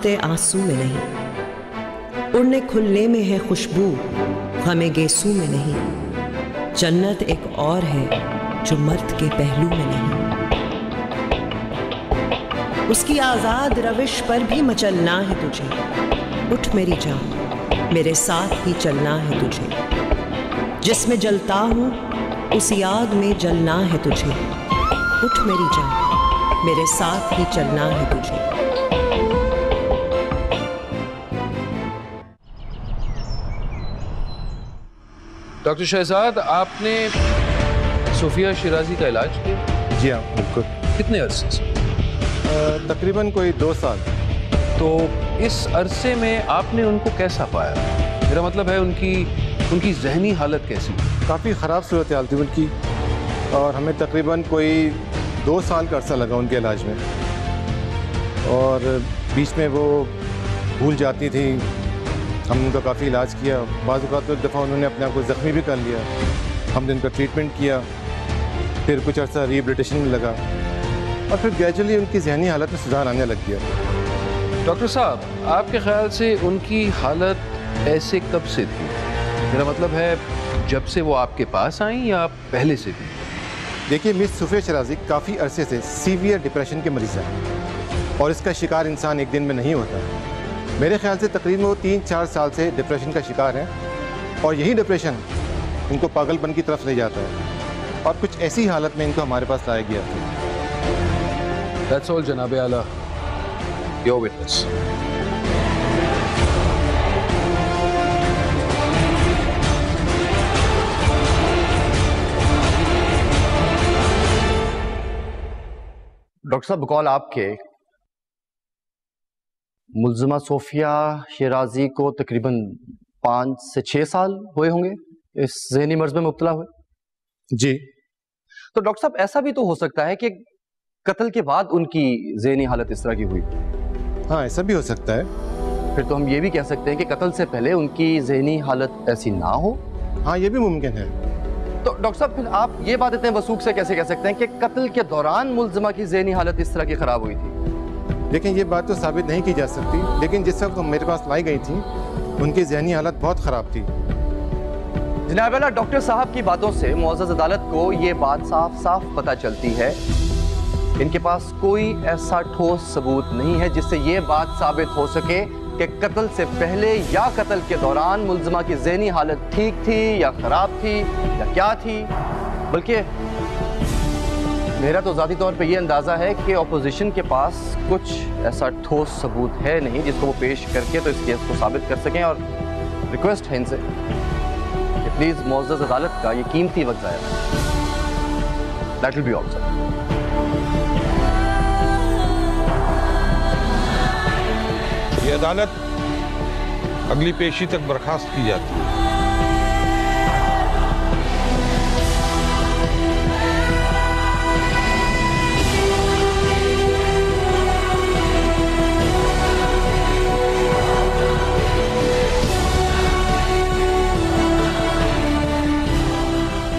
उतरते आंसू में नहीं, उड़ने खुलने में है खुशबू, गमे गेसू में नहीं। जन्नत एक और है जो मर्द के पहलू में नहीं। उसकी आजाद रविश पर भी मचलना है तुझे। उठ मेरी जान, मेरे साथ ही चलना है तुझे। जिसमें जलता हूं उसी आग में जलना है तुझे। उठ मेरी जान, मेरे साथ ही चलना है तुझे। डॉक्टर शहजाद, आपने सोफिया शिराजी का इलाज किया? जी हाँ, बिल्कुल। कितने अरसे से? तकरीबन कोई 2 साल। तो इस अरसे में आपने उनको कैसा पाया? मेरा मतलब है उनकी जहनी हालत कैसी? काफ़ी ख़राब सूरत हाल थी उनकी, और हमें तकरीबन कोई 2 साल का अरसा लगा उनके इलाज में। और बीच में वो भूल जाती थी। हमने उनका काफ़ी इलाज किया। बाज़ औक़ात तो एक दफ़ा उन्होंने अपने आप को ज़ख्मी भी कर लिया। हमने उनका ट्रीटमेंट किया, फिर कुछ अर्सा रिहेबिलिटेशन में लगा, और फिर ग्रेजुअली उनकी जहनी हालत में सुधार आने लग गया। डॉक्टर साहब, आपके ख्याल से उनकी हालत ऐसे कब से थी? मेरा मतलब है जब से वो आपके पास आई या पहले से भी? देखिए, मिस सोफिया शिराजी काफ़ी अरसे से सीवियर डिप्रेशन के मरीज़ हैं, और इसका शिकार इंसान एक दिन में नहीं होता। मेरे ख्याल से तकरीबन वो 3-4 साल से डिप्रेशन का शिकार हैं, और यही डिप्रेशन इनको पागलपन की तरफ ले जाता है, और कुछ ऐसी हालत में इनको हमारे पास लाया गया था। That's all, जनाबे आला। Your witness. डॉक्टर साहब, बकौल आपके मुल्ज़िमा सोफिया शिराजी को तकरीबन 5 से 6 साल हुए होंगे इस ज़हनी मर्ज में मुब्तला हुए। जी। तो डॉक्टर साहब, ऐसा भी तो हो सकता है कि कत्ल के बाद उनकी ज़हनी हालत इस तरह की हुई? हाँ, ऐसा भी हो सकता है। फिर तो हम ये भी कह सकते हैं कि कत्ल से पहले उनकी ज़हनी हालत ऐसी ना हो। हाँ, ये भी मुमकिन है। तो डॉक्टर साहब, फिर आप ये बात इतने वसूख से कैसे कह सकते हैं कि कत्ल के दौरान मुल्ज़िमा की ज़हनी हालत इस तरह की ख़राब हुई थी? लेकिन ये बात तो साबित नहीं की जा सकती, लेकिन जिस वक्त मेरे पास लाई गई थी उनकी जहनी हालत बहुत ख़राब थी। जनाब आला, डॉक्टर साहब की बातों से मुअज़्ज़ज़ अदालत को ये बात साफ साफ पता चलती है, इनके पास कोई ऐसा ठोस सबूत नहीं है जिससे ये बात साबित हो सके कि कत्ल से पहले या कत्ल के दौरान मुल्ज़िमा की ज़हनी हालत ठीक थी या ख़राब थी या क्या थी। बल्कि मेरा तो ज़ाती तौर पे ये अंदाज़ा है कि अपोजिशन के पास कुछ ऐसा ठोस सबूत है नहीं जिसको वो पेश करके तो इस केस को साबित कर सकें। और रिक्वेस्ट है इनसे कि प्लीज़ मुअज़्ज़ज़ अदालत का ये कीमती वक्त ज़ाया करें। That will be all sir. ये अदालत अगली पेशी तक बर्खास्त की जाती है।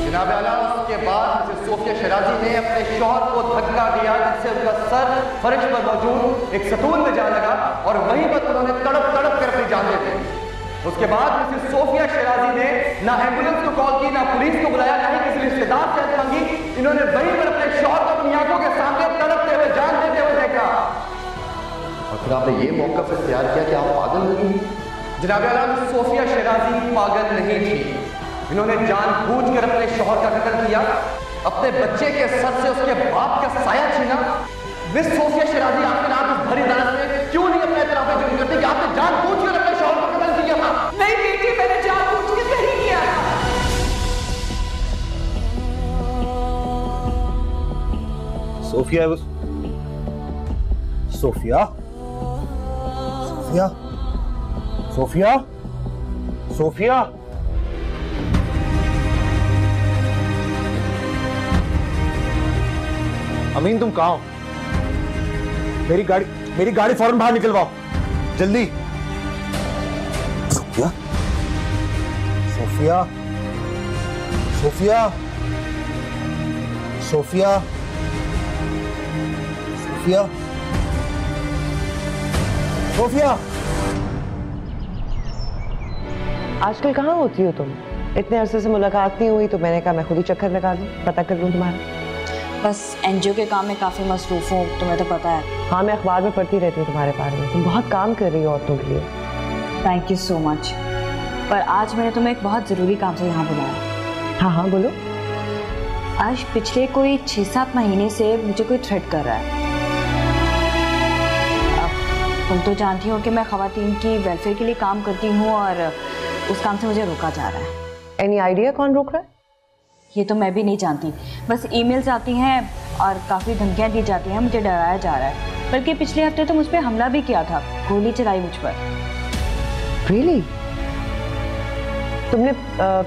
जनाब आला, उसके बाद मिसेस सोफिया शिराजी ने अपने शौहर को धक्का दिया, जिससे उनका सर फर्श पर मौजूद एक सतून में जा लगा, और वहीं पर उन्होंने तड़प तड़प कर अपनी जान दे दी। उसके बाद मिसेस सोफिया शिराजी ने ना एम्बुलेंस को कॉल की, ना पुलिस को बुलाया, ना ही किसी रिश्तेदार से हेल्प मांगी। इन्होंने वहीं पर अपने शौहर को अपनी आंखों के सामने तड़पते हुए जान देते हुए देखा, और फिर आपने ये मौका इख्तियार किया कि आप पागल नहीं। जनाब आला, सोफिया शिराजी पागल नहीं थी। इन्होंने जानबूझकर अपने शौहर का कत्ल किया, अपने बच्चे के सर से उसके बाप का साया छीना। मिस सोफिया शिराजी, आखिर आप इस भरी अदालत में क्यों नहीं अपने इतराफ़ जुर्म करती कि आपने जानबूझकर अपने शौहर का कत्ल किया था? नहीं बेटी, मैंने जानबूझकर नहीं किया। Sofia, Sofia, Sofia, Sofia, Sofia. Amin, तुम कहाँ हो? मेरी गाड़ी फौरन बाहर निकलवाओ, जल्दी। Sofia, Sofia, Sofia, Sofia, Sofia, Sofia, आजकल कहाँ होती हो तुम? इतने अरसे से मुलाकात नहीं हुई तो मैंने कहा मैं खुद ही चक्कर लगा लूं, पता कर लूं तुम्हारा। बस एनजीओ के काम में काफ़ी मसरूफ़ हूँ, तुम्हें तो पता है। हाँ, मैं अखबार में पढ़ती रहती हूँ तुम्हारे बारे में, तुम बहुत काम कर रही हो औरतों के लिए। Thank you so much. पर आज मैंने तुम्हें एक बहुत ज़रूरी काम से यहाँ बुलाया। हाँ हाँ बोलो। आज पिछले कोई 6-7 महीने से मुझे कोई थ्रेट कर रहा है। अब तुम तो जानती हो कि मैं ख़वातीन की वेलफेयर के लिए काम करती हूँ और उस काम से मुझे रोका जा रहा है। एनी आइडिया कौन रोक रहा है? ये तो मैं भी नहीं जानती, बस ईमेल्स आती हैं और काफ़ी धमकियाँ दी जाती हैं, मुझे डराया जा रहा है। बल्कि पिछले हफ्ते तो मुझ पर हमला भी किया था, गोली चलाई मुझ पर। Really? तुमने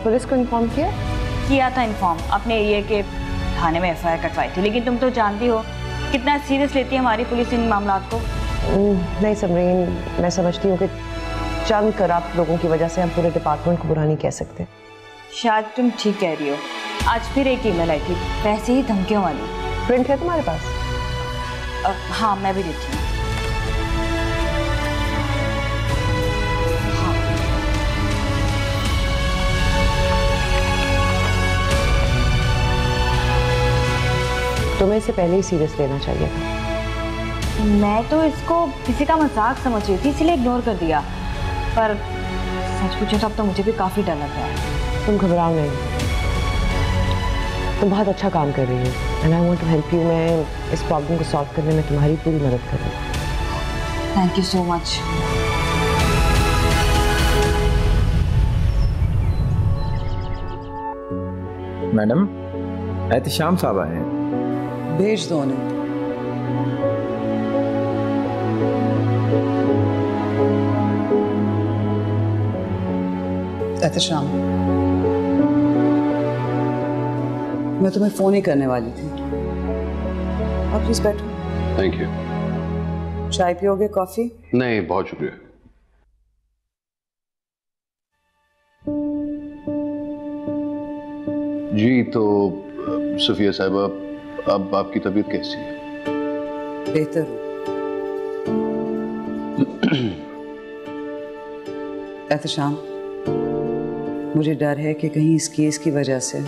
पुलिस को इन्फॉर्म किया था इन्फॉर्म, अपने एरिया के थाने में FIR कटवाई थी। लेकिन तुम तो जानती हो कितना सीरियस लेती है हमारी पुलिस इन मामलों को। नहीं समरीन, मैं समझती हूँ कि चंद करप्ट लोगों की वजह से हम पूरे डिपार्टमेंट को बुरा नहीं कह सकते। शायद तुम ठीक कह रही हो। आज फिर एक ईमेल आई थी, वैसे ही धमकियों वाली। प्रिंट है तुम्हारे पास? हाँ, मैं भी देती हूँ। तुम्हें इसे पहले ही सीरियस लेना चाहिए था। मैं तो इसको किसी का मजाक समझ रही थी, इसलिए इग्नोर कर दिया। पर सच पूछो तो अब तो मुझे भी काफ़ी डर लग रहा है। तुम घबराओ नहीं, तुम बहुत अच्छा काम कर रही हो and I want to help you. मैं इस प्रॉब्लम को सॉल्व करने में तुम्हारी पूरी मदद करूँगी। Thank you so much. Madam, Ehtisham साहब आए हैं। भेज दो उन्हें। एहतिशाम, मैं तुम्हें फोन ही करने वाली थी। आप प्लीज बैठो। Thank you. चाय पियोगे, कॉफी? नहीं, बहुत शुक्रिया। जी, तो सुफिया साहिबा, अब आपकी तबीयत कैसी है? बेहतर हूँ। एहतिशाम, मुझे डर है कि कहीं इस केस की वजह से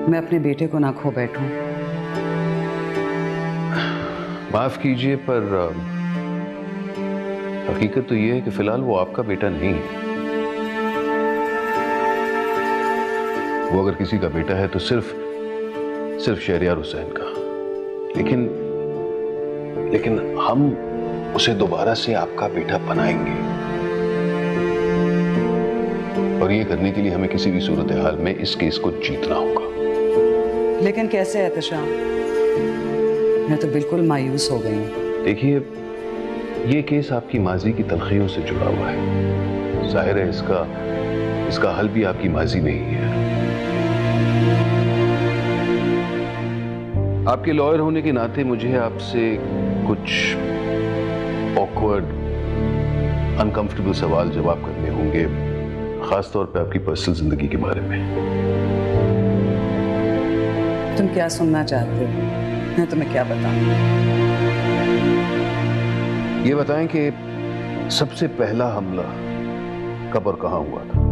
मैं अपने बेटे को ना खो बैठूं। माफ कीजिए, पर हकीकत तो ये है कि फिलहाल वो आपका बेटा नहीं है। वो अगर किसी का बेटा है तो सिर्फ शहरयार हुसैन का। लेकिन हम उसे दोबारा से आपका बेटा बनाएंगे, और ये करने के लिए हमें किसी भी सूरत हाल में इस केस को जीतना होगा। लेकिन कैसे एहतिशाम? मैं तो बिल्कुल मायूस हो गई हूँ। देखिए, ये केस आपकी माजी की तलखियों से जुड़ा हुआ है। जाहिर है इसका हल भी आपकी माजी में ही है। आपके लॉयर होने के नाते मुझे आपसे कुछ ऑकवर्ड, अनकंफर्टेबल सवाल जवाब करने होंगे, खासतौर पे आपकी पर्सनल जिंदगी के बारे में। तुम क्या सुनना चाहते हो? मैं तुम्हें क्या बताऊं? ये बताएं कि सबसे पहला हमला कब और कहां हुआ था?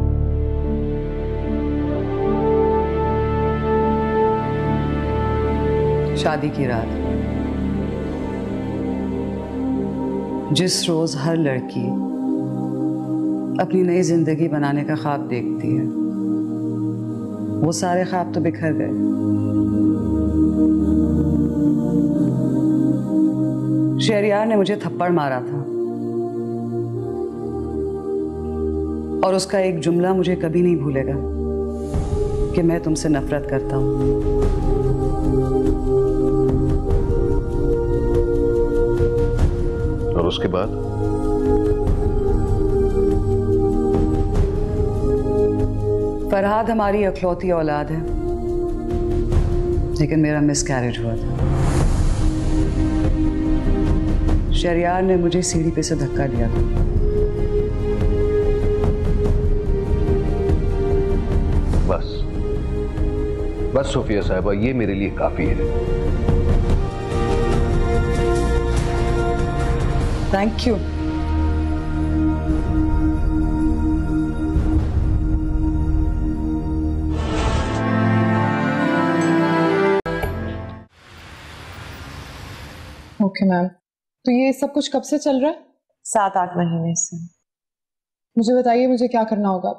शादी की रात, जिस रोज हर लड़की अपनी नई जिंदगी बनाने का ख्वाब देखती है, वो सारे ख्वाब तो बिखर गए। शहरयार ने मुझे थप्पड़ मारा था और उसका एक जुमला मुझे कभी नहीं भूलेगा कि मैं तुमसे नफरत करता हूं। और उसके बाद? फरहाद हमारी अखलौती औलाद है, लेकिन मेरा मिसकैरेज हुआ था। शहरयार ने मुझे सीढ़ी पे से धक्का दिया था। बस सोफिया साहिबा, ये मेरे लिए काफी है। Thank you. ओके मैम, तो ये सब कुछ कब से चल रहा है? 7-8 महीने से। मुझे बताइए मुझे क्या करना होगा?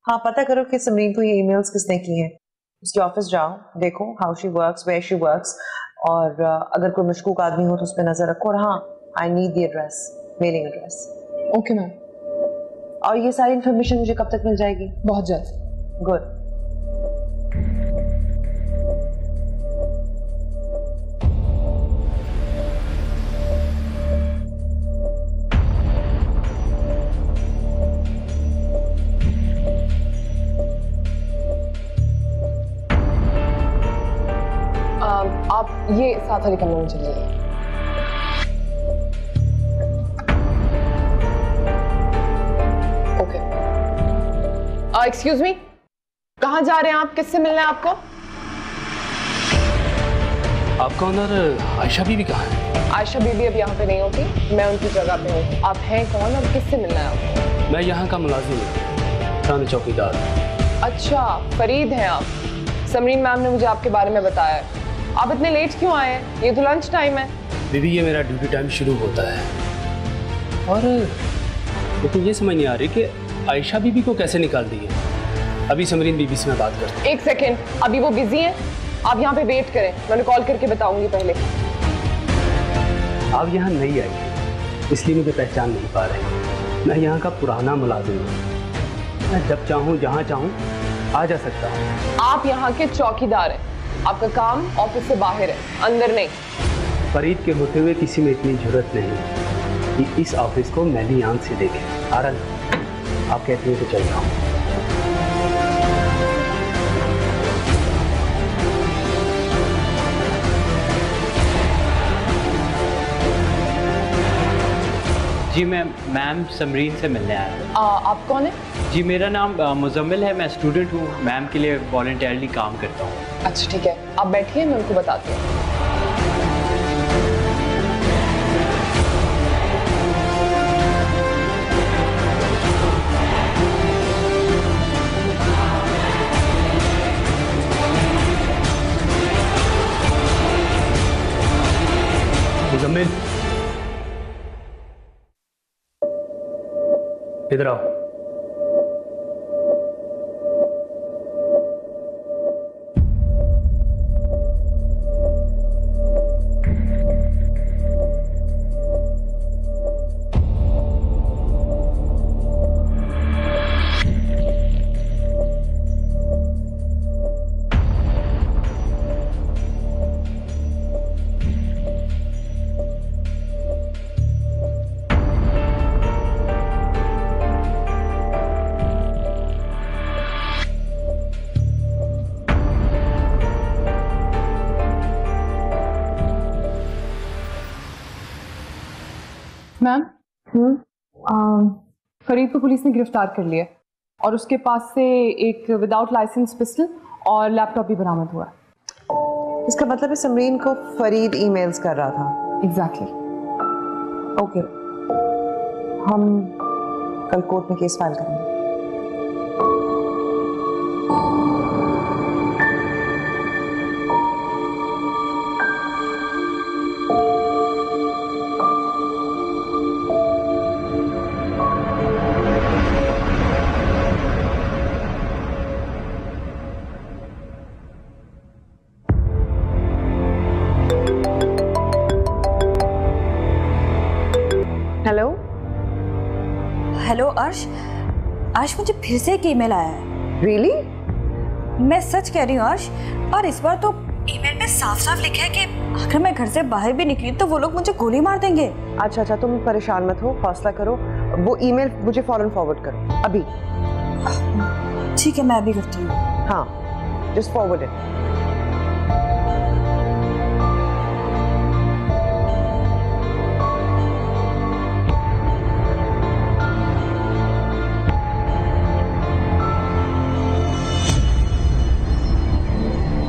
हाँ, पता करो कि समरीन को ये ईमेल्स किसने की हैं। उसके ऑफिस जाओ, देखो how she works, where she works, और अगर कोई मशकूक आदमी हो तो उस पर नजर रखो। और हाँ, I need the address, mailing address. Okay ma'am. और ये सारी इन्फॉर्मेशन मुझे कब तक मिल जाएगी? बहुत जल्द। गुड। आप ये 7 वाली कमरे में चलिए। ओके। एक्सक्यूज मी, कहाँ जा रहे हैं आप? किससे मिलना है आपको? आपका ओनर आयशा बीबी कहाँ है? आयशा बीबी अब यहाँ पे नहीं होती, मैं उनकी जगह पे हूँ। आप हैं कौन और किससे मिलना है आपको? मैं यहाँ का मुलाजिम हूँ, थाना चौकीदार। अच्छा, फरीद हैं आप। समरीन मैम ने मुझे आपके बारे में बताया है। आप इतने लेट क्यों आए हैं? ये तो लंच टाइम है। बीबी, ये मेरा ड्यूटी टाइम शुरू होता है, और लेकिन ये समझ नहीं आ रही कि आयशा बीबी को कैसे निकाल दी है। अभी समरीन बीबी से मैं बात करता हूँ। एक सेकेंड, अभी वो बिजी हैं, आप यहाँ पे वेट करें, मैंने कॉल करके बताऊंगी पहले। आप यहाँ नहीं आई इसलिए मुझे पहचान नहीं पा रहे। मैं यहाँ का पुराना मुलाजिम हूँ, मैं जब चाहूँ जहाँ चाहूँ आ जा सकता हूँ। आप यहाँ के चौकीदार हैं, आपका काम ऑफिस से बाहर है, अंदर नहीं। फरीद के होते हुए किसी में इतनी जरूरत नहीं कि इस ऑफिस को मैली आंख से देखे। आरन, आप कहते हैं तो चल रहा हूँ। जी मैम समरीन से मिलने आया हूँ। आप कौन है? जी मेरा नाम मुजम्मिल है, मैं स्टूडेंट हूँ, मैम के लिए वॉलंटियरली काम करता हूँ। अच्छा ठीक है, आप बैठिए, मैं उनको बताती हूँ। मुजम्मिल, इधर आओ। मैम, फरीद को पुलिस ने गिरफ्तार कर लिया और उसके पास से एक विदाउट लाइसेंस पिस्टल और लैपटॉप भी बरामद हुआ। इसका मतलब है समरीन को फरीद ईमेल्स कर रहा था। एग्जैक्टली। ओके, हम कल कोर्ट में केस फाइल करेंगे। हेलो हेलो अर्श, आज मुझे फिर से एक ईमेल आया है। रियली? मैं सच कह रही हूँ अर्श, और इस बार तो ईमेल में साफ साफ लिखा है कि अगर मैं घर से बाहर भी निकली तो वो लोग मुझे गोली मार देंगे। अच्छा अच्छा, तुम परेशान मत हो, हौसला करो। वो ईमेल मुझे फौरन फॉरवर्ड करो अभी। ठीक है, मैं अभी करती हूँ। हाँ, जस्ट फॉरवर्ड इट।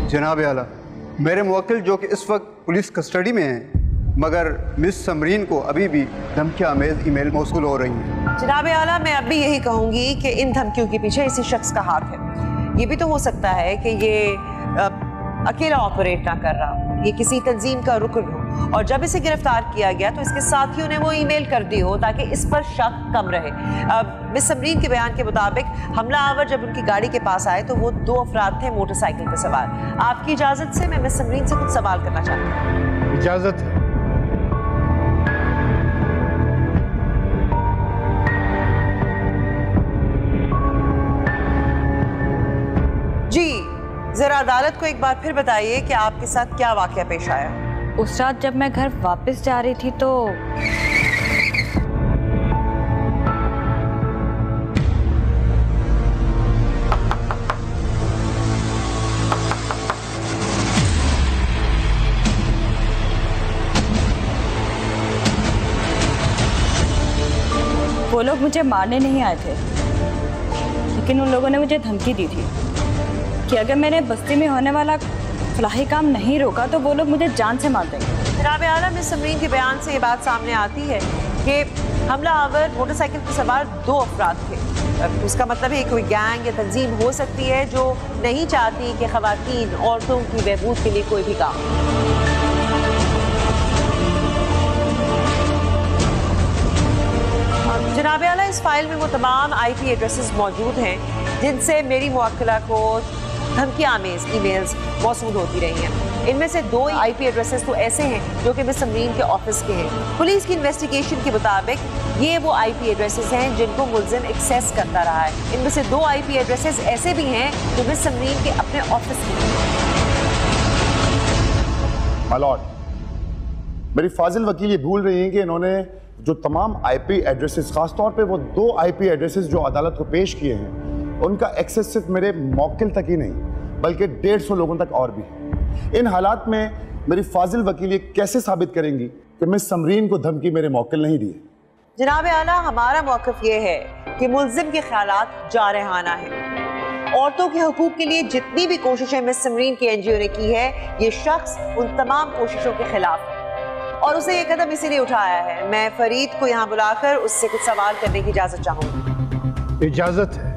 जनाब आला, मेरे मुवक्किल जो कि इस वक्त पुलिस कस्टडी में हैं, मगर मिस समरीन को अभी भी धमकियां आमेज ईमेल मौसूल हो रही हैं। जनाब आला, मैं अब भी यही कहूँगी कि इन धमकियों के पीछे इसी शख्स का हाथ है। ये भी तो हो सकता है कि ये अकेला ऑपरेट ना कर रहा, ये किसी तंजीम का रुकन हो, और जब इसे गिरफ्तार किया गया तो इसके साथियों ने वो ईमेल कर दी हो ताकि इस पर शक कम रहे। मिस समरीन के बयान के मुताबिक हमला आवर जब उनकी गाड़ी के पास आए तो वो 2 अफराद थे मोटरसाइकिल पर सवार। आपकी इजाजत से मैं मिस समरीन से कुछ सवाल करना चाहती हूँ। इजाजत है। जी, जरा अदालत को एक बार फिर बताइए कि आपके साथ क्या वाकया पेश आया। उस रात जब मैं घर वापस जा रही थी तो वो लोग मुझे मारने नहीं आए थे, लेकिन उन लोगों ने मुझे धमकी दी थी कि अगर मैंने बस्ती में होने वाला फलाही काम नहीं रोका तो वो लोग मुझे जान से मार देंगे। जनाब आला, मिस समरीन के बयान से ये बात सामने आती है कि हमला आवर मोटरसाइकिल पर सवार 2 अफराद थे। उसका मतलब है कोई गैंग या तंजीम हो सकती है जो नहीं चाहती कि खवातीन औरतों की बहबूद के लिए कोई भी काम। जनाब आला, इस फाइल में वो तमाम IP एड्रेसेस मौजूद हैं जिनसे मेरी मुवक्किला को धमकियां आमेज ईमेल्स मौसूल होती रही हैं। इनमें से 2 IP एड्रेसेस तो ऐसे हैं जो कि मिस समरीन के ऑफिस के हैं। पुलिस की इन्वेस्टिगेशन के मुताबिक ये वो IP एड्रेसेस हैं जिनको मुल्जिम एक्सेस करता रहा है। इनमें से 2 IP एड्रेसेस ऐसे भी हैं जो मिस समरीन के अपने ऑफिस के हैं। माय लॉर्ड, मेरी फाजिल वकील ये भूल रही हैं कि इन्होंने जो तमाम IP एड्रेसेस, खासतौर पे वो 2 IP एड्रेसेस जो अदालत को पेश किए हैं, उनका एक्सेस सिर्फ मेरे मौकिल तक ही नहीं बल्कि 150 लोगों तक और भी। इन हालात में मेरी फाजिल वकील ये कैसे साबित करेंगी कि मिस समरीन को धमकी मेरे मौकिल नहीं दिए? जनाब आला, हमारा मौक़िफ़ ये है कि मुल्जिम के ख्यालात जारहाना है। औरतों के हकूक़ के लिए जितनी भी कोशिशें मिस समरीन की NGO ने की है, ये शख्स उन तमाम कोशिशों के खिलाफ है और उसे ये कदम इसीलिए उठाया है। मैं फरीद को यहाँ बुलाकर उससे कुछ सवाल करने की इजाज़त चाहूँगी। इजाज़त है।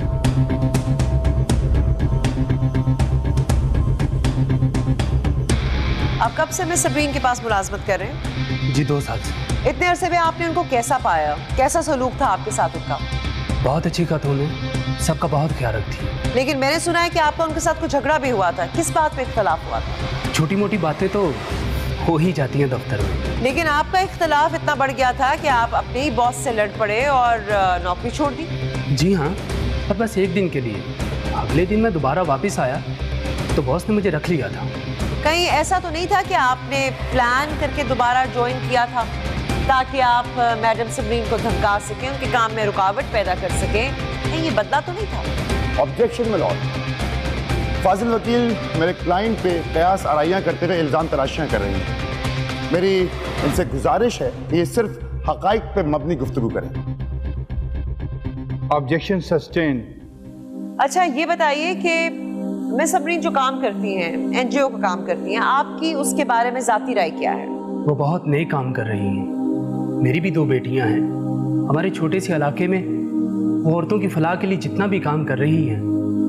आप कब से मिस समरीन के पास मुलाजमत कर रहे हैं? जी 2 साल से। इतने अरसे में आपने उनको कैसा पाया? कैसा सलूक था आपके साथ उनका? बहुत अच्छी खातून है, सबका बहुत ख्याल रखती है। लेकिन मैंने सुना है कि आपका उनके साथ कुछ झगड़ा भी हुआ था। किस बात पे इख्तलाफ हुआ था? छोटी मोटी बातें तो हो ही जाती हैं दफ्तर में। लेकिन आपका इख्तलाफ इतना बढ़ गया था कि आप अपने ही बॉस से लड़ पड़े और नौकरी छोड़ दी? जी हाँ, पर बस 1 दिन के लिए। अगले दिन मैं दोबारा वापस आया तो बॉस ने मुझे रख लिया था। कहीं ऐसा तो नहीं था कि आपने प्लान करके दोबारा ज्वाइन किया था ताकि आप मैडम समरीन को धमका सकें, उनके काम में रुकावट पैदा कर सकें? नहीं, ये बदला तो नहीं था? ऑब्जेक्शन में लॉर्ड, फाजिल वकील मेरे क्लाइंट पे कयास आराइयाँ करते हुए इल्ज़ाम तराशियाँ कर रही हैं। मेरी इनसे गुजारिश है कि ये सिर्फ हक़ाइक़ पे मबनी गुफ्तगू करें। Objection sustain. अच्छा, ये बताइए कि मिस समरीन जो काम करती हैं, NGO का काम करती हैं, आपकी उसके बारे में ज़ाती राय क्या है? वो बहुत नए काम कर रही हैं। मेरी भी 2 बेटियां हैं। हमारे छोटे से इलाके में वो औरतों की फलाह के लिए जितना भी काम कर रही हैं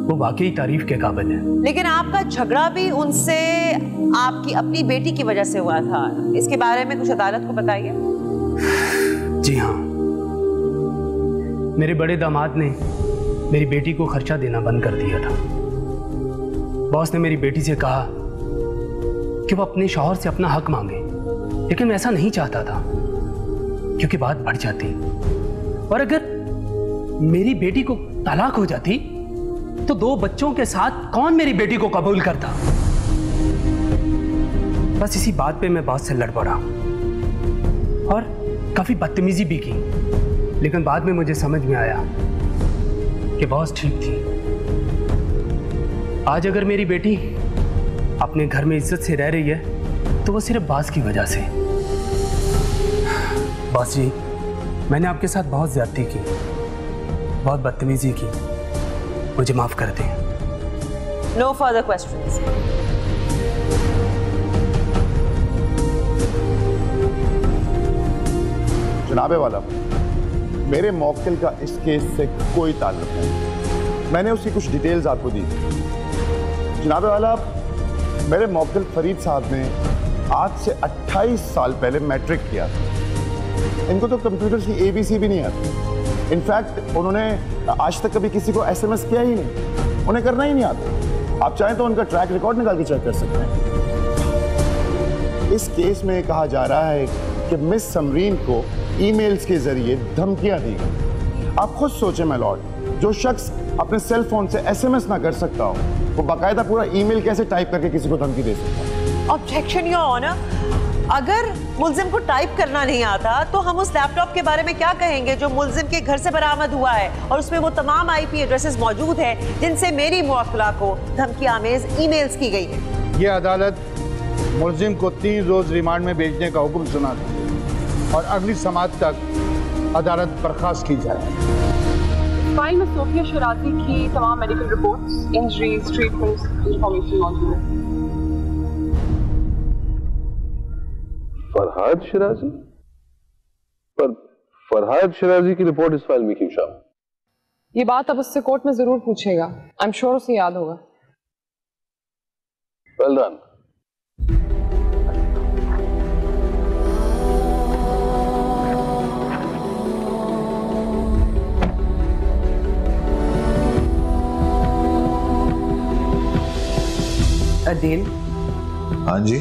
वो वाकई तारीफ के काबिल है। लेकिन आपका झगड़ा भी उनसे आपकी अपनी बेटी की वजह से हुआ था। इसके बारे में कुछ अदालत को बताइए। जी हाँ, मेरे बड़े दामाद ने मेरी बेटी को खर्चा देना बंद कर दिया था। बॉस ने मेरी बेटी से कहा कि वो अपने शौहर से अपना हक मांगे, लेकिन मैं ऐसा नहीं चाहता था क्योंकि बात बढ़ जाती और अगर मेरी बेटी को तलाक हो जाती तो 2 बच्चों के साथ कौन मेरी बेटी को कबूल करता। बस इसी बात पे मैं बॉस से लड़ पड़ा और काफी बदतमीजी भी की, लेकिन बाद में मुझे समझ में आया कि बॉस ठीक थी। आज अगर मेरी बेटी अपने घर में इज्जत से रह रही है तो वो सिर्फ बॉस की वजह से। बॉस जी, मैंने आपके साथ बहुत ज्यादती की, बहुत बदतमीजी की, मुझे माफ कर दें। No further questions. जनाबे वाला, मेरे मौक्किल का इस केस से कोई ताल्लुक नहीं। मैंने उसकी कुछ डिटेल्स आपको दी। जनाबे वाला, मेरे मौक्किल फरीद साहब ने आज से 28 साल पहले मैट्रिक किया था। इनको तो कंप्यूटर की ABC भी नहीं आती। इनफैक्ट उन्होंने आज तक कभी किसी को SMS किया ही नहीं, उन्हें करना ही नहीं आता। आप चाहें तो उनका ट्रैक रिकॉर्ड निकाल के चेक कर सकते हैं। इस केस में कहा जा रहा है कि मिस समरीन को ईमेल्स के जरिए धमकियां दी गई। आप खुद सोचें माय लॉर्ड, जो शख्स अपने सेल फोन से SMS ना कर सकता हो, वो बाकायदा पूरा ईमेल कैसे टाइप करके किसी को धमकी दे सकता है? ऑब्जेक्शन योर ऑनर, अगर मुल्जिम को टाइप करना नहीं आता तो हम उस लैपटॉप के बारे में क्या कहेंगे जो मुल्जिम के घर से बरामद हुआ है और उसमें वो तमाम IP एड्रेसेस मौजूद हैं जिनसे मेरी मुवक्किला को धमकी आमेज ईमेल्स की गई है। ये अदालत मुल्जिम को 3 रोज रिमांड में भेजने का हुक्म सुना था और अगली समाअत तक अदालत बर्खास्त की जाए। फाइल में सोफिया शराजी की तमाम medical reports, injuries, treatments, information मौजूद है। फरहाद शराजी? पर फरहाद शराजी की रिपोर्ट इस फाइल में क्यों शामिल? ये बात अब उससे कोर्ट में जरूर पूछेगा। आई एम श्योर उसे याद होगा। Well done. अदील। हाँ जी।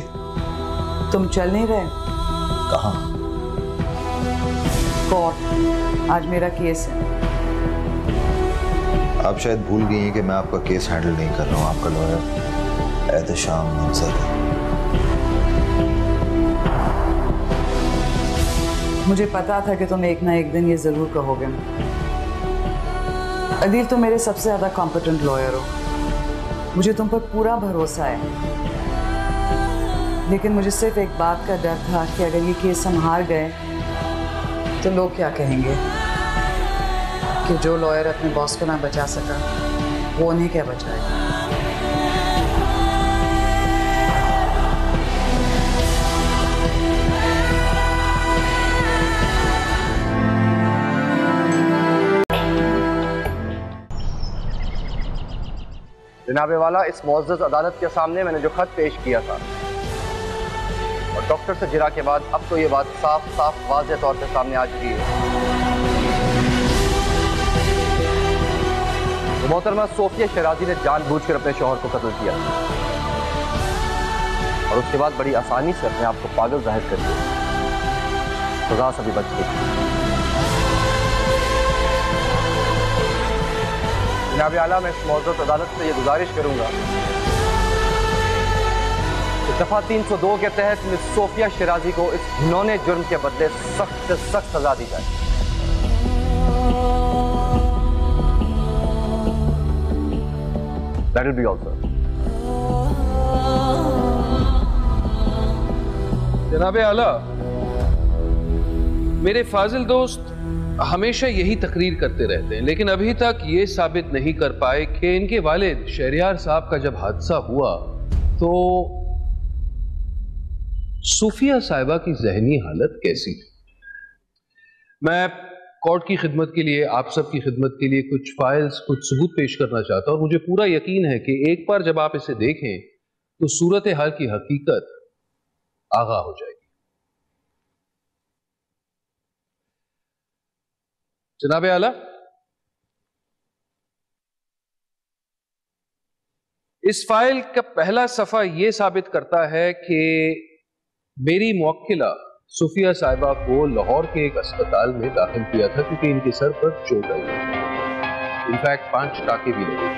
तुम चल नहीं रहे? कहाँ? कोर्ट। आज मेरा केस है। आप शायद भूल गई हैं कि मैं आपका केस हैंडल नहीं कर रहा हूँ। आपका लॉयर एहतशाम मंजर है। मुझे पता था कि तुम एक ना एक दिन ये जरूर कहोगे। अदील, तुम मेरे सबसे ज्यादा कॉम्पिटेंट लॉयर हो। मुझे तुम पर पूरा भरोसा है, लेकिन मुझे सिर्फ एक बात का डर था कि अगर ये केस हम हार गए तो लोग क्या कहेंगे कि जो लॉयर अपने बॉस को ना बचा सका वो उन्हें क्या बचाएगा। जनाबे वाला, इस मुअज़्ज़ज़ अदालत के सामने मैंने जो खत पेश किया था और डॉक्टर से जिरा के बाद अब तो ये बात साफ साफ वाज़ेह तौर पे सामने आ चुकी है। तो मोहतरमा सोफिया शराजी ने जानबूझकर अपने शौहर को कत्ल किया और उसके बाद बड़ी आसानी से अपने आप को पागल जाहिर कर दिया। सजा से भी बच गई। जनाब आला, मैं इस मुअज़्ज़ज़ अदालत से ये गुजारिश करूंगा कि दफा 302 के तहत मिस सोफिया शराजी को इस घिनौने जुर्म के बदले सख्त से सख्त सजा दी जाए। That will be all, sir. जनाबे आला, मेरे फाजिल दोस्त हमेशा यही तकरीर करते रहते हैं, लेकिन अभी तक ये साबित नहीं कर पाए कि इनके वालिद शहरियार साहब का जब हादसा हुआ तो सूफिया साहिबा की जहनी हालत कैसी थी। मैं कोर्ट की खिदमत के लिए, आप सब की खिदमत के लिए कुछ फाइल्स, कुछ सबूत पेश करना चाहता हूं और मुझे पूरा यकीन है कि एक बार जब आप इसे देखें तो सूरत हाल की हकीकत आगाह हो जाएगी। जनाबे आला, इस फाइल का पहला सफा यह साबित करता है कि मेरी मुवक्किला सूफिया साहिबा को लाहौर के एक अस्पताल में दाखिल किया था क्योंकि इनके सर पर चोट आई। इनफैक्ट 5 टाके भी लगे।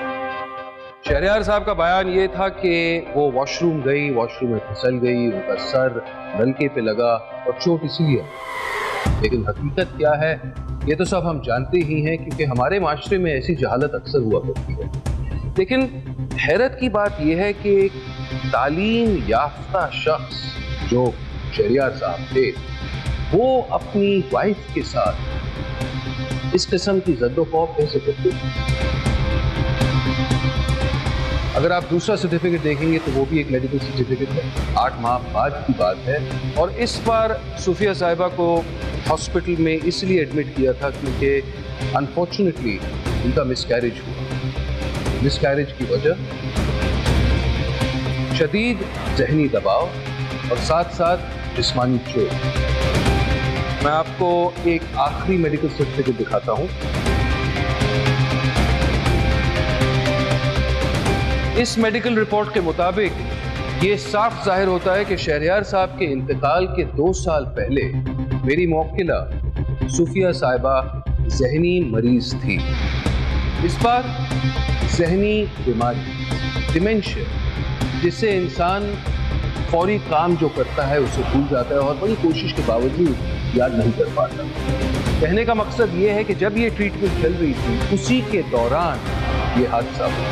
शहरियार साहब का बयान यह था कि वो वॉशरूम गई, वॉशरूम में फिसल गई, उनका सर नलके पे लगा और चोट इसीलिए। लेकिन हकीकत क्या है ये तो सब हम जानते ही हैं, क्योंकि हमारे माशरे में ऐसी जहालत अक्सर हुआ करती है। लेकिन हैरत की बात यह है कि एक तालीम याफ्ता शख्स जो शहरियार साहब थे, वो अपनी वाइफ के साथ इस किस्म की जद्दोखौफ कैसे करते हैं। अगर आप दूसरा सर्टिफिकेट देखेंगे तो वो भी एक मेडिकल सर्टिफिकेट है, 8 माह बाद की बात है। और इस बार सूफिया साहिबा को हॉस्पिटल में इसलिए एडमिट किया था क्योंकि अनफॉर्चुनेटली उनका मिसकैरेज हुआ। मिसकैरेज की वजह शदीद जहनी दबाव और साथ साथ जिस्मानी चोट। मैं आपको एक आखिरी मेडिकल सर्टिफिकेट दिखाता हूं। इस मेडिकल रिपोर्ट के मुताबिक ये साफ जाहिर होता है कि शहरयार साहब के इंतकाल के 2 साल पहले मेरी मौक्किला सूफिया साहिबा जहनी मरीज थी। इस बार जहनी बीमारी डिमेंशिया, जिससे इंसान फौरी काम जो करता है उसे भूल जाता है और बड़ी कोशिश के बावजूद याद नहीं कर पाता। कहने का मकसद ये है कि जब ये ट्रीटमेंट चल रही थी उसी के दौरान ये हादसा हुआ।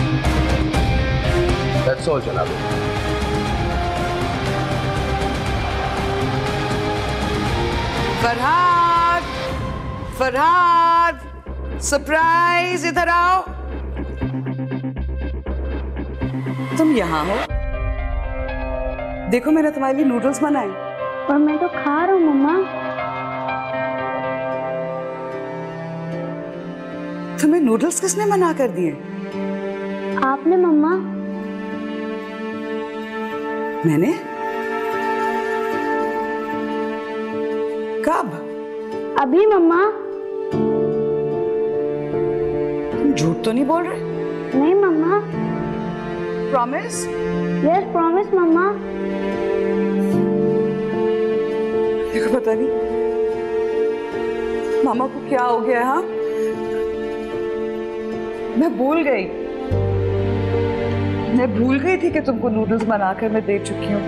That's all, जनाब। फरहाद, फरहाद, सरप्राइज, इधर आओ। तुम यहाँ हो? देखो मैंने तुम्हारे लिए नूडल्स बनाए। पर मैं तो खा रहा हूँ मम्मा। तुम्हें नूडल्स किसने मना कर दिए? आपने मम्मा। मैंने? कब? अभी मम्मा। तुम झूठ तो नहीं बोल रहे? नहीं मम्मा। प्रॉमिस? यस प्रॉमिस मम्मा। देखो पता नहीं मामा को क्या हो गया। हाँ, मैं भूल गई थी कि तुमको नूडल्स बनाकर मैं दे चुकी हूँ।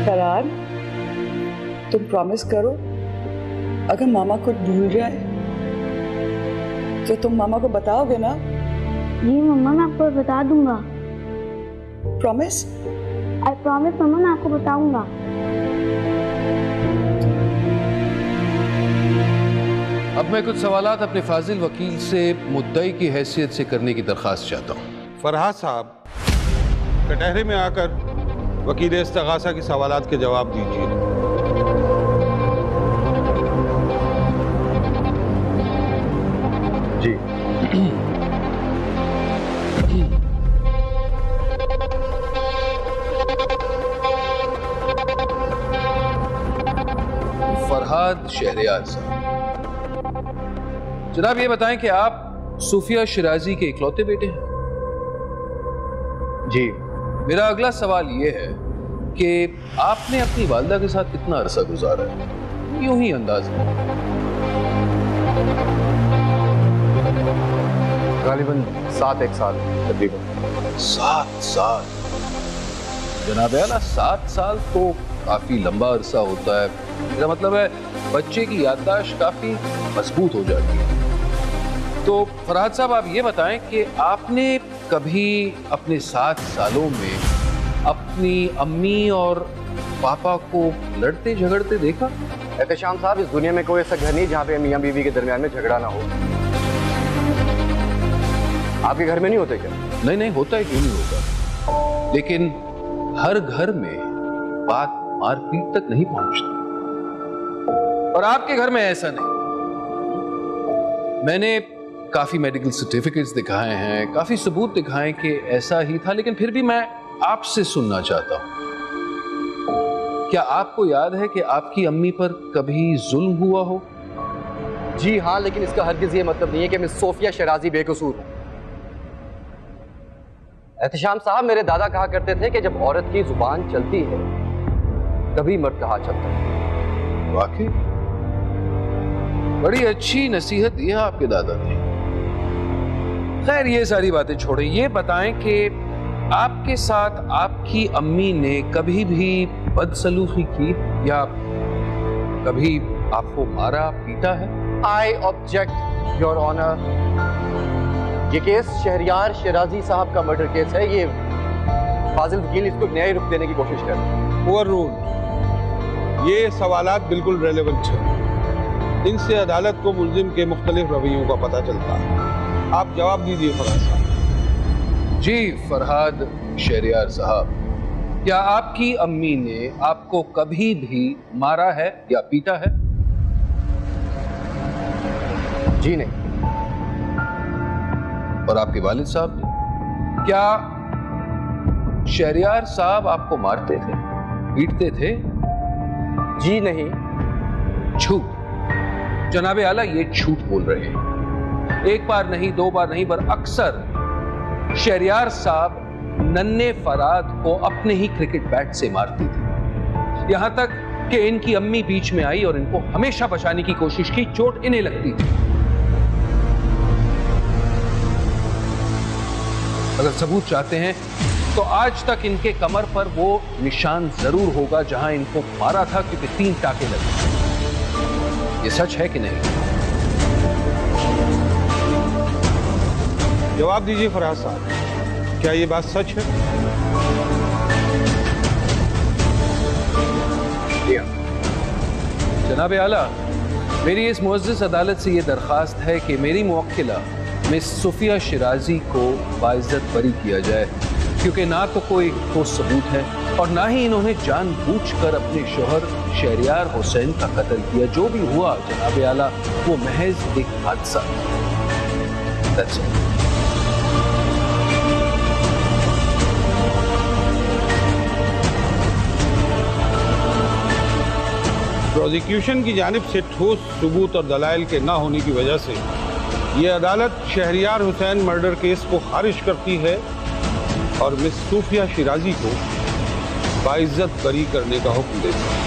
फरहाद, तुम प्रॉमिस करो अगर मामा को भूल जाए तो तुम मामा को बताओगे ना? जी मम्मा, मैं आपको बता दूंगा। प्रॉमिस? आई प्रॉमिस मम्मा, मैं आपको बताऊंगा। अब मैं कुछ सवालात अपने फाजिल वकील से मुद्दई की हैसियत से करने की दरख्वास्त चाहता हूँ। फरहाद साहब, कटहरे में आकर वकील इस्तगासा के सवालात के जवाब दीजिए। जी। फरहाद शहरयार साहब, जनाब ये बताएं कि आप सूफिया शिराजी के इकलौते बेटे हैं? जी। मेरा अगला सवाल ये है कि आपने अपनी वालिदा के साथ कितना अरसा गुजारा है? यूं ही अंदाज में। गालिबन 7 साल तकरीबन। 7 साल? जनाब आला, 7 साल तो काफी लंबा अरसा होता है। मेरा मतलब है बच्चे की याददाश्त काफी मजबूत हो जाती है। तो फरहाद साहब, आप ये बताएं कि आपने कभी अपने 7 सालों में अपनी अम्मी और पापा को लड़ते झगड़ते देखा? एहतशाम साहब, इस दुनिया में कोई ऐसा घर नहीं जहाँ पे मियाँ बीवी के दरमियान में झगड़ा ना हो। आपके घर में नहीं होते क्या? नहीं, होता है, क्यों नहीं होता, लेकिन हर घर में बात मारपीट तक नहीं पहुंचती और आपके घर में ऐसा नहीं। मैंने काफी मेडिकल सर्टिफिकेट्स दिखाए हैं, काफी सबूत दिखाए कि ऐसा ही था, लेकिन फिर भी मैं आपसे सुनना चाहता हूं, क्या आपको याद है कि आपकी अम्मी पर कभी जुल्म हुआ हो? जी हाँ, लेकिन इसका हरगिज़ ये मतलब नहीं है कि मिस सोफिया शिराजी बेकसूर हूं। एहतशाम साहब, मेरे दादा कहा करते थे कि जब औरत की जुबान चलती है तभी मर्द कहा चलता है। वाकई बड़ी अच्छी नसीहत दी है आपके दादा ने। खैर, ये सारी बातें छोड़ें, ये बताएं कि आपके साथ आपकी अम्मी ने कभी भी बदसलूकी की या कभी आपको मारा पीटा है? I object your honour. ये केस शहरयार शिराजी साहब का मर्डर केस है। ये फाजिल वकील इसको न्याय रुख देने की कोशिश कर रहे हैं। Over rule. ये सवालात बिल्कुल रेलेवेंट है। इनसे अदालत को मुल्जिम के मुख्तलिफ रवैयों का पता चलता है। आप जवाब दीजिए फरहाद साहब। जी फरहाद शहरयार साहब, क्या आपकी अम्मी ने आपको कभी भी मारा है या पीटा है? जी नहीं। और आपके वालिद साहब ने? क्या शहरियार साहब आपको मारते थे, पीटते थे? जी नहीं। झूठ। जनाबे आला ये झूठ बोल रहे हैं। एक बार नहीं, दो बार नहीं, पर अक्सर शहरियार साहब नन्हे फराद को अपने ही क्रिकेट बैट से मारती थी। यहां तक कि इनकी अम्मी बीच में आई और इनको हमेशा बचाने की कोशिश की, चोट इन्हें लगती थी। अगर सबूत चाहते हैं तो आज तक इनके कमर पर वो निशान जरूर होगा जहां इनको मारा था, क्योंकि 3 टाके लगे। ये सच है कि नहीं? जवाब दीजिए फराज साहब, क्या ये बात सच है? जनाबे आला, मेरी इस मुअज़्ज़ज़ अदालत से ये दरख्वास्त है कि मेरी मुवक्किला मिस सूफिया शिराजी को बाइज्जत बरी किया जाए, क्योंकि ना तो कोई ठोस सबूत है और ना ही इन्होंने जानबूझकर अपने शोहर शहरियार हुसैन का कत्ल किया। जो भी हुआ जनाबे आला वो महज एक हादसा। That's all. प्रोसिक्यूशन की जानिब से ठोस सबूत और दलाइल के ना होने की वजह से ये अदालत शहरियार हुसैन मर्डर केस को खारिज करती है और मिस सूफिया शिराजी को बाइज्जत बरी करने का हुक्म देती है।